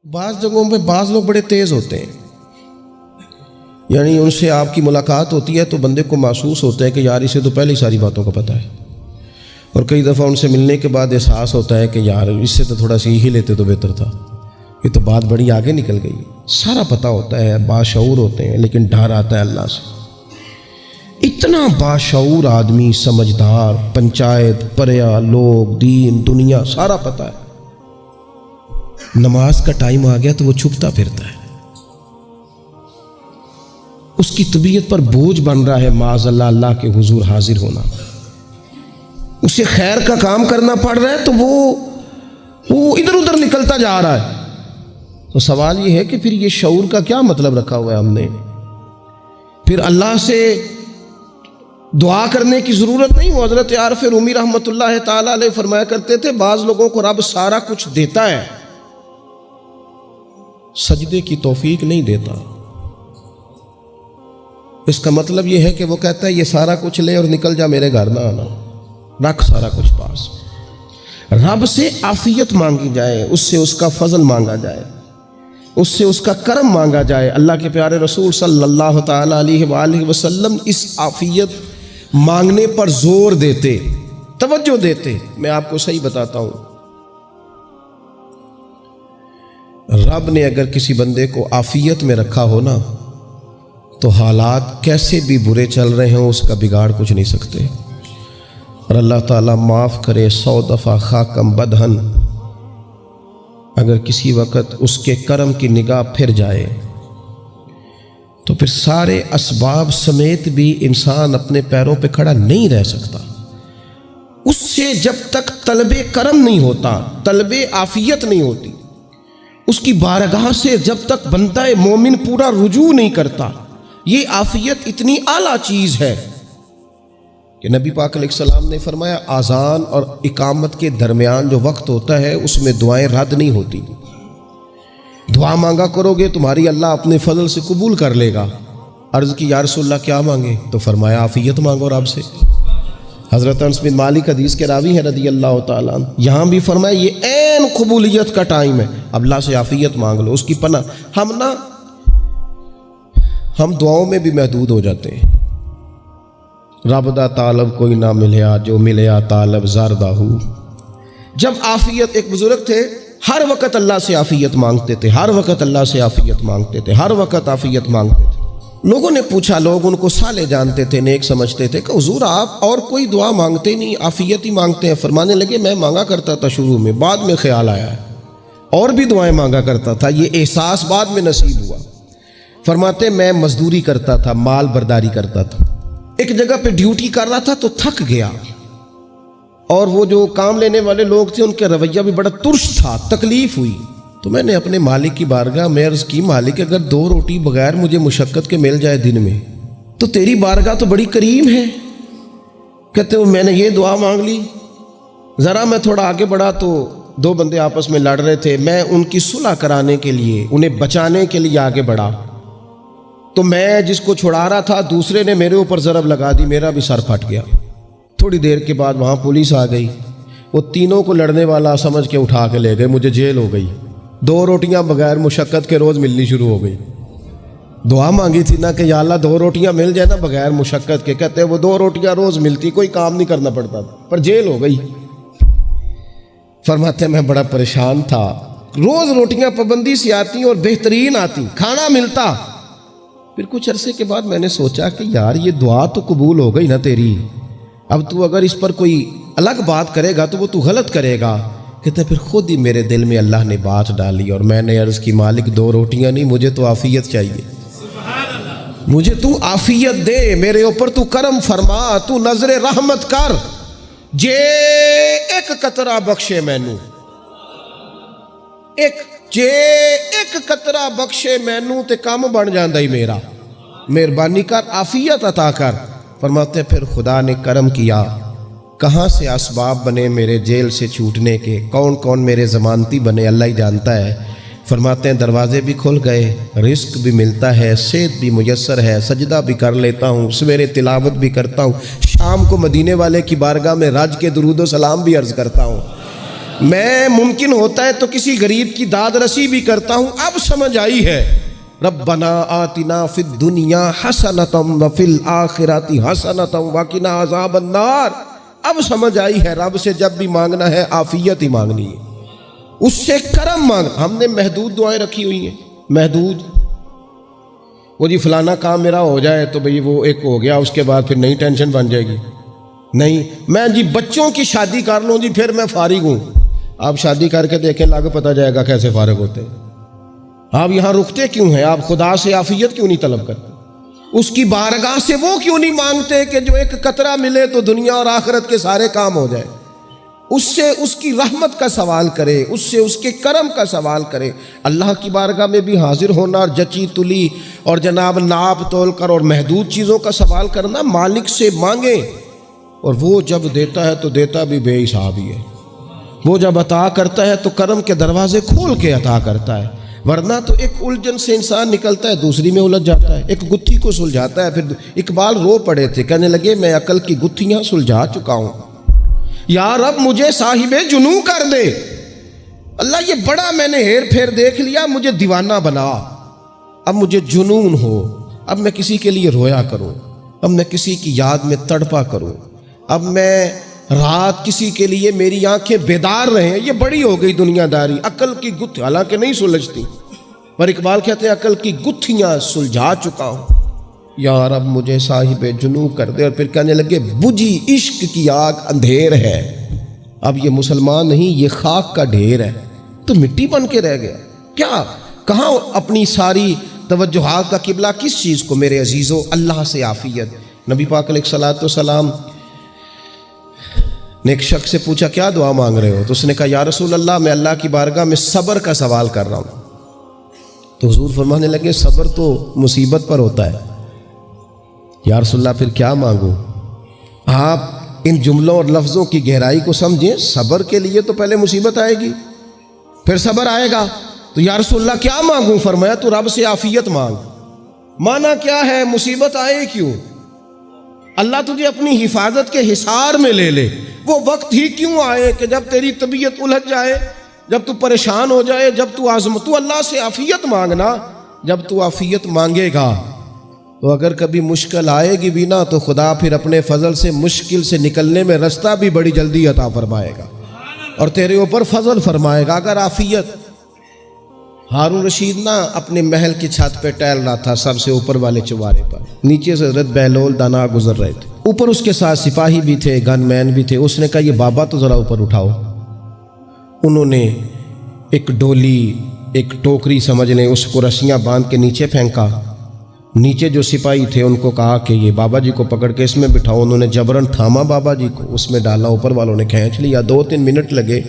بعض جگہوں پہ بعض لوگ بڑے تیز ہوتے ہیں، یعنی ان سے آپ کی ملاقات ہوتی ہے تو بندے کو محسوس ہوتا ہے کہ یار اسے تو پہلے ہی ساری باتوں کا پتہ ہے، اور کئی دفعہ ان سے ملنے کے بعد احساس ہوتا ہے کہ یار اس سے تو تھوڑا سا ہی لیتے تو بہتر تھا، یہ تو بات بڑی آگے نکل گئی۔ سارا پتہ ہوتا ہے، باشعور ہوتے ہیں، لیکن ڈر آتا ہے اللہ سے۔ اتنا باشعور آدمی، سمجھدار، پنچایت، پریا، لوگ، دین، دنیا سارا پتہ ہے، نماز کا ٹائم آ گیا تو وہ چھپتا پھرتا ہے، اس کی طبیعت پر بوجھ بن رہا ہے معاذ اللہ اللہ کے حضور حاضر ہونا، اسے خیر کا کام کرنا پڑ رہا ہے تو وہ ادھر ادھر نکلتا جا رہا ہے۔ تو سوال یہ ہے کہ پھر یہ شعور کا کیا مطلب رکھا ہوا ہے ہم نے؟ پھر اللہ سے دعا کرنے کی ضرورت نہیں۔ وہ حضرت عارف رومی رحمۃ اللہ تعالی علیہ فرمایا کرتے تھے بعض لوگوں کو رب سارا کچھ دیتا ہے، سجدے کی توفیق نہیں دیتا۔ اس کا مطلب یہ ہے کہ وہ کہتا ہے یہ سارا کچھ لے اور نکل جا، میرے گھر نہ آنا، رکھ سارا کچھ پاس۔ رب سے عافیت مانگی جائے، اس سے اس کا فضل مانگا جائے، اس سے اس کا کرم مانگا جائے۔ اللہ کے پیارے رسول صلی اللہ تعالی علیہ وآلہ وسلم اس عافیت مانگنے پر زور دیتے، توجہ دیتے۔ میں آپ کو صحیح بتاتا ہوں، رب نے اگر کسی بندے کو عافیت میں رکھا ہو نا تو حالات کیسے بھی برے چل رہے ہوں اس کا بگاڑ کچھ نہیں سکتے۔ اور اللہ تعالیٰ معاف کرے 100 دفعہ خاکم بدہن، اگر کسی وقت اس کے کرم کی نگاہ پھر جائے تو پھر سارے اسباب سمیت بھی انسان اپنے پیروں پہ کھڑا نہیں رہ سکتا۔ اس سے جب تک طلب کرم نہیں ہوتا، طلب عافیت نہیں ہوتی، اس کی بارگاہ سے جب تک بندہ مومن پورا رجوع نہیں کرتا، یہ عافیت اتنی اعلیٰ چیز ہے کہ نبی پاک علیہ السلام نے فرمایا اذان اور اقامت کے درمیان جو وقت ہوتا ہے اس میں دعائیں رد نہیں ہوتی۔ دعا مانگا کرو گے تمہاری اللہ اپنے فضل سے قبول کر لے گا۔ عرض کی یا رسول اللہ کیا مانگے؟ تو فرمایا عافیت مانگو رب سے۔ حضرت انس بن مالک حدیث کے راوی ہے رضی اللہ تعالیٰ عنہ، یہاں بھی فرمایا یہ عین قبولیت کا ٹائم ہے، اب اللہ سے عافیت مانگ لو، اس کی پناہ۔ ہم دعاؤں میں بھی محدود ہو جاتے ہیں۔ رب دا طالب کوئی نہ ملیا، جو ملیا طالب زردہ ہو۔ جب عافیت، ایک بزرگ تھے ہر وقت اللہ سے عافیت مانگتے تھے، ہر وقت اللہ سے عافیت مانگتے تھے، ہر وقت عافیت مانگتے تھے۔ لوگوں نے پوچھا، لوگ ان کو صالح جانتے تھے، نیک سمجھتے تھے کہ حضور آپ اور کوئی دعا مانگتے نہیں، عافیت ہی مانگتے ہیں۔ فرمانے لگے میں مانگا کرتا تھا شروع میں، بعد میں خیال آیا ہے اور بھی دعائیں مانگا کرتا تھا، یہ احساس بعد میں نصیب ہوا۔ فرماتے میں مزدوری کرتا تھا، مال برداری کرتا تھا، ایک جگہ پہ ڈیوٹی کر رہا تھا تو تھک گیا، اور وہ جو کام لینے والے لوگ تھے ان کا رویہ بھی بڑا ترش تھا، تکلیف ہوئی۔ تو میں نے اپنے مالک کی بارگاہ میں عرض کی مالک اگر 2 روٹی بغیر مجھے مشقت کے مل جائے دن میں تو تیری بارگاہ تو بڑی کریم ہے۔ کہتے ہیں میں نے یہ دعا مانگ لی، ذرا میں تھوڑا آگے بڑھا تو 2 بندے آپس میں لڑ رہے تھے، میں ان کی صلح کرانے کے لیے، انہیں بچانے کے لیے آگے بڑھا، تو میں جس کو چھڑا رہا تھا دوسرے نے میرے اوپر ضرب لگا دی، میرا بھی سر پھٹ گیا۔ تھوڑی دیر کے بعد وہاں پولیس آ گئی، وہ تینوں کو لڑنے والا سمجھ کے اٹھا کے لے گئے، مجھے جیل ہو گئی۔ 2 روٹیاں بغیر مشقت کے روز ملنی شروع ہو گئی۔ دعا مانگی تھی نا کہ یا اللہ 2 روٹیاں مل جائے نا بغیر مشقت کے، کہتے ہیں وہ 2 روٹیاں روز ملتی، کوئی کام نہیں کرنا پڑتا تھا، پر جیل ہو گئی۔ فرماتے ہیں میں بڑا پریشان تھا، روز روٹیاں پابندی سے آتی اور بہترین آتی، کھانا ملتا۔ پھر کچھ عرصے کے بعد میں نے سوچا کہ یار یہ دعا تو قبول ہو گئی نا تیری، اب تو اگر اس پر کوئی الگ بات کرے گا تو وہ تو غلط کرے گا۔ کہتے پھر خود ہی میرے دل میں اللہ نے بات ڈالی اور میں نے عرض کی مالک 2 روٹیاں نہیں، مجھے تو عافیت چاہیے، مجھے تو عافیت دے، میرے اوپر تو کرم فرما، تو نظر رحمت کر، جے ایک قطرہ بخشے مینوں، ایک قطرہ بخشے مینوں تے کام بن جاندا ہی میرا، مہربانی کر عافیت عطا کر۔ فرماتے پھر خدا نے کرم کیا، کہاں سے اسباب بنے میرے جیل سے چھوٹنے کے، کون کون میرے ضمانتی بنے اللہ ہی جانتا ہے۔ فرماتے ہیں دروازے بھی کھل گئے، رزق بھی ملتا ہے، صحت بھی میسر ہے، سجدہ بھی کر لیتا ہوں، سویرے تلاوت بھی کرتا ہوں، شام کو مدینے والے کی بارگاہ میں رج کے درود و سلام بھی عرض کرتا ہوں۔ میں ممکن ہوتا ہے تو کسی غریب کی داد رسی بھی کرتا ہوں. اب سمجھ آئی ہے. ربنا آتنا فی الدنیا حسنۃ وفی الآخرۃ حسنۃ وقنا عذاب النار. اب سمجھ آئی ہے رب سے جب بھی مانگنا ہے عافیت ہی مانگنی ہے, اس سے کرم مانگ. ہم نے محدود دعائیں رکھی ہوئی ہیں, محدود. وہ جی فلانا کام میرا ہو جائے تو بھئی وہ ایک ہو گیا, اس کے بعد پھر نئی ٹینشن بن جائے گی. نہیں, میں جی بچوں کی شادی کر لوں جی پھر میں فارغ ہوں. آپ شادی کر کے دیکھیں, لاگو پتہ جائے گا کیسے فارغ ہوتے ہیں. آپ یہاں رکتے کیوں ہیں؟ آپ خدا سے عافیت کیوں نہیں طلب کرتے؟ اس کی بارگاہ سے وہ کیوں نہیں مانگتے کہ جو ایک قطرہ ملے تو دنیا اور آخرت کے سارے کام ہو جائے؟ اس سے اس کی رحمت کا سوال کرے, اس سے اس کے کرم کا سوال کرے. اللہ کی بارگاہ میں بھی حاضر ہونا اور جچی تلی اور جناب ناپ تول کر اور محدود چیزوں کا سوال کرنا, مالک سے مانگیں. اور وہ جب دیتا ہے تو دیتا بھی بے حساب ہی ہے. وہ جب عطا کرتا ہے تو کرم کے دروازے کھول کے عطا کرتا ہے, ورنہ تو ایک الجھن سے انسان نکلتا ہے دوسری میں الجھ جاتا ہے. ایک گتھی کو سلجھاتا ہے. پھر اقبال رو پڑے تھے, کہنے لگے میں عقل کی گتھیاں سلجھا چکا ہوں, یا رب مجھے صاحب جنوں کر دے. اللہ یہ بڑا میں نے ہیر پھیر دیکھ لیا, مجھے دیوانہ بنا. اب مجھے جنون ہو, اب میں کسی کے لیے رویا کروں, اب میں کسی کی یاد میں تڑپا کروں, اب میں رات کسی کے لیے میری آنکھیں بیدار رہیں. یہ بڑی ہو گئی دنیا داری. عقل کی گتھی حالانکہ نہیں سلجھتی, پر اقبال کہتے ہیں عقل کی گتھیاں سلجھا چکا ہوں, یا رب مجھے صاحب جنوں کر دے. اور پھر کہنے لگے بجھی عشق کی آگ اندھیر ہے, اب یہ مسلمان نہیں یہ خاک کا ڈھیر ہے. تو مٹی بن کے رہ گیا کیا؟ کہاں اپنی ساری توجہات کا قبلہ کس چیز کو؟ میرے عزیزو, اللہ سے عافیت. نبی پاک علیہ الصلوۃ والسلام نے ایک شخص سے پوچھا کیا دعا مانگ رہے ہو؟ تو اس نے کہا یا رسول اللہ میں اللہ کی بارگاہ میں صبر کا سوال کر رہا ہوں. تو حضور فرمانے لگے صبر تو مصیبت پر ہوتا ہے. یا رسول اللہ پھر کیا مانگوں؟ آپ ان جملوں اور لفظوں کی گہرائی کو سمجھیں. صبر کے لیے تو پہلے مصیبت آئے گی, پھر صبر آئے گا. تو یا رسول اللہ کیا مانگوں؟ فرمایا تو رب سے عافیت مانگ. مانا کیا ہے؟ مصیبت آئے کیوں؟ اللہ تجھے اپنی حفاظت کے حصار میں لے لے. وہ وقت ہی کیوں آئے کہ جب تیری طبیعت الجھ جائے, جب تو پریشان ہو جائے, جب تو تو اللہ سے عافیت مانگنا. جب تو عافیت مانگے گا تو اگر کبھی مشکل آئے گی بھی نا تو خدا پھر اپنے فضل سے مشکل سے نکلنے میں رستہ بھی بڑی جلدی عطا فرمائے گا اور تیرے اوپر فضل فرمائے گا. اگر عافیت. ہارون رشید نا اپنے محل کی چھت پہ ٹہل رہا تھا, سب سے اوپر والے چوارے پر, نیچے سے حضرت بہلول دانا گزر رہے تھے. اوپر اس کے ساتھ سپاہی بھی تھے, گن مین بھی تھے. اس نے کہا یہ بابا تو ذرا اوپر اٹھاؤ. انہوں نے ایک ڈولی, ایک ٹوکری سمجھ لیں, اس کو رسیاں باندھ کے نیچے پھینکا. نیچے جو سپاہی تھے ان کو کہا کہ یہ بابا جی کو پکڑ کے اس میں بٹھاؤ. انہوں نے جبرن تھاما بابا جی کو, اس میں ڈالا, اوپر والوں نے کھینچ لیا. 2-3 منٹ لگے.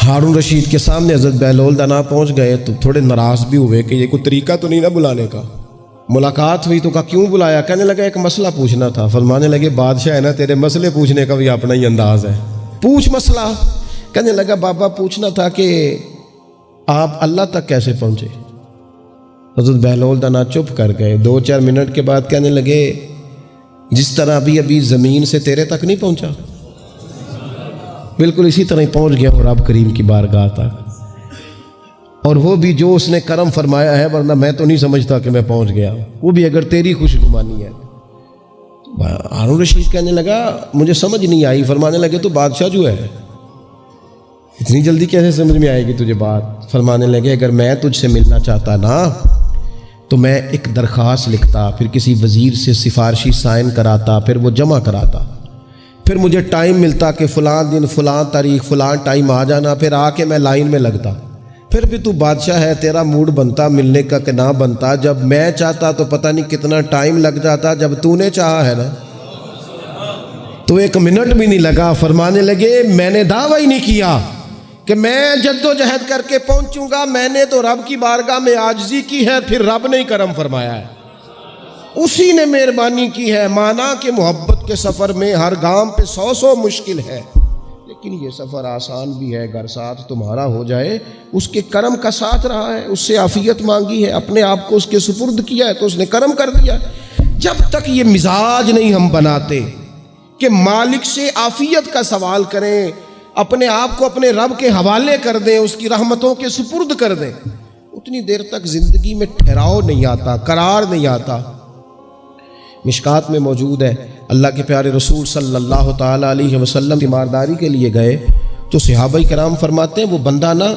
ہارون رشید کے سامنے حضرت بہلول دانا پہنچ گئے تو تھوڑے ناراض بھی ہوئے کہ یہ کوئی طریقہ تو نہیں نا بلانے کا. ملاقات ہوئی تو کہا کیوں بلایا؟ کہنے لگا ایک مسئلہ پوچھنا تھا. فرمانے لگے بادشاہ ہے نا, تیرے مسئلے پوچھنے کا بھی اپنا ہی انداز ہے, پوچھ مسئلہ. کہنے لگا بابا پوچھنا تھا کہ آپ اللہ تک کیسے پہنچے؟ حضرت بہلول دانا چپ کر گئے. 2-4 منٹ کے بعد کہنے لگے جس طرح ابھی زمین سے تیرے تک نہیں پہنچا, بالکل اسی طرح ہی پہنچ گیا اور رب کریم کی بارگاہ تک. اور وہ بھی جو اس نے کرم فرمایا ہے, ورنہ میں تو نہیں سمجھتا کہ میں پہنچ گیا. وہ بھی اگر تیری خوش گمانی ہے. ہارون رشید کہنے لگا مجھے سمجھ نہیں آئی. فرمانے لگے تو بادشاہ جو ہے اتنی جلدی کیسے سمجھ میں آئے گی تجھے بات؟ فرمانے لگے اگر میں تجھ سے ملنا چاہتا نا تو میں ایک درخواست لکھتا, پھر کسی وزیر سے سفارشی سائن کراتا, پھر وہ جمع کراتا, پھر مجھے ٹائم ملتا کہ فلاں دن فلاں تاریخ فلاں ٹائم آ جانا, پھر آ کے میں لائن میں لگتا. پھر بھی تو بادشاہ ہے, تیرا موڈ بنتا ملنے کا کہ نہ بنتا. جب میں چاہتا تو پتہ نہیں کتنا ٹائم لگ جاتا, جب تو نے چاہا ہے نا تو 1 منٹ بھی نہیں لگا. فرمانے لگے میں نے دعویٰ ہی نہیں کیا کہ میں جد و جہد کر کے پہنچوں گا. میں نے تو رب کی بارگاہ میں عاجزی کی ہے, پھر رب نے ہی کرم فرمایا ہے, اسی نے مہربانی کی ہے. مانا کہ محبت کے سفر میں ہر گام پہ 100 مشکل ہے, لیکن یہ سفر آسان بھی ہے. اگر ساتھ تمہارا ہو جائے, اس کے کرم کا ساتھ رہا ہے, اس سے عافیت مانگی ہے, اپنے آپ کو اس کے سپرد کیا ہے تو اس نے کرم کر دیا. جب تک یہ مزاج نہیں ہم بناتے کہ مالک سے عافیت کا سوال کریں, اپنے آپ کو اپنے رب کے حوالے کر دیں، اس کی رحمتوں کے سپرد کر دیں، اتنی دیر تک زندگی میں ٹھہراؤ نہیں آتا، قرار نہیں آتا۔ مشکات میں موجود ہے، اللہ کے پیارے رسول صلی اللہ تعالیٰ علیہ وسلم تیمارداری کے لیے گئے تو صحابہ کرام فرماتے ہیں وہ بندہ نا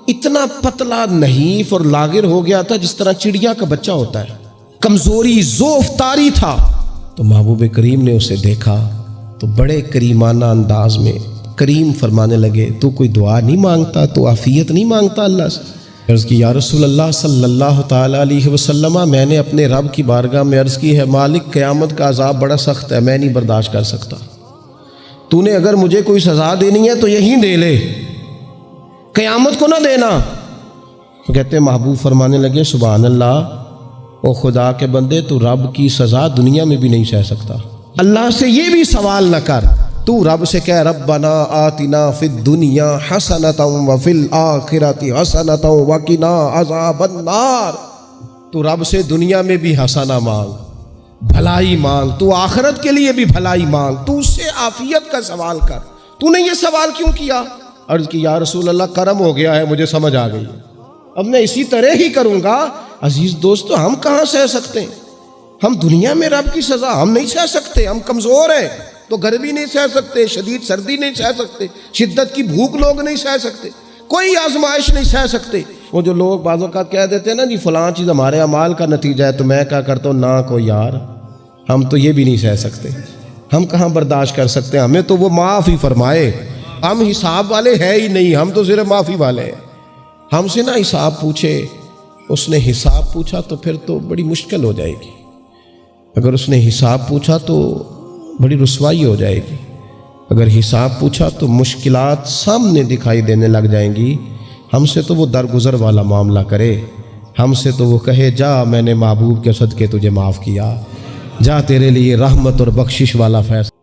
اتنا پتلا نحیف اور لاغر ہو گیا تھا جس طرح چڑیا کا بچہ ہوتا ہے، کمزوری ضعف طاری تھا۔ تو محبوب کریم نے اسے دیکھا تو بڑے کریمانہ انداز میں کریم فرمانے لگے، تو کوئی دعا نہیں مانگتا، تو عافیت نہیں مانگتا اللہ سے؟ عرض کی یا رسول اللہ صلی اللہ تعالیٰ علیہ وسلم، میں نے اپنے رب کی بارگاہ میں عرض کی ہے مالک قیامت کا عذاب بڑا سخت ہے، میں نہیں برداشت کر سکتا، تو نے اگر مجھے کوئی سزا دینی ہے تو یہیں دے لے، قیامت کو نہ دینا۔ تو کہتے ہیں محبوب فرمانے لگے سبحان اللہ، او خدا کے بندے تو رب کی سزا دنیا میں بھی نہیں سہ سکتا، اللہ سے یہ بھی سوال نہ کر، تو رب سے کہہ ربنا آتنا فی الدنیا حسنۃ وفی الآخرۃ حسنۃ وقنا عذاب النار، تو رب سے دنیا میں بھی حسنہ مانگ، بھلائی مانگ، تو آخرت کے لیے بھی بھلائی مانگ، تو اس سے عافیت کا سوال کر، تو نے یہ سوال کیوں کیا؟ عرض کی یا رسول اللہ کرم ہو گیا ہے، مجھے سمجھ آ گئی، اب میں اسی طرح ہی کروں گا۔ عزیز دوستو، ہم کہاں سہ سکتے ہیں؟ ہم دنیا میں رب کی سزا ہم نہیں سہ سکتے، ہم کمزور ہیں، تو گرمی نہیں سہ سکتے، شدید سردی نہیں سہ سکتے، شدت کی بھوک لوگ نہیں سہ سکتے، کوئی آزمائش نہیں سہ سکتے۔ وہ جو لوگ بعض اوقات کہہ دیتے ہیں نا جی فلاں چیز ہمارے اعمال کا نتیجہ ہے، تو میں کیا کرتا ہوں نہ کو یار، ہم تو یہ بھی نہیں سہ سکتے، ہم کہاں برداشت کر سکتے ہیں، ہمیں تو وہ معاف ہی فرمائے، ہم حساب والے ہے ہی نہیں، ہم تو صرف معافی والے ہیں۔ ہم سے نہ حساب پوچھے، اس نے حساب پوچھا تو پھر تو بڑی مشکل ہو جائے گی، اگر اس نے حساب پوچھا تو بڑی رسوائی ہو جائے گی، اگر حساب پوچھا تو مشکلات سامنے دکھائی دینے لگ جائیں گی۔ ہم سے تو وہ درگزر والا معاملہ کرے، ہم سے تو وہ کہے جا میں نے محبوب کے صدقے تجھے معاف کیا، جا تیرے لیے رحمت اور بخشش والا فیصلہ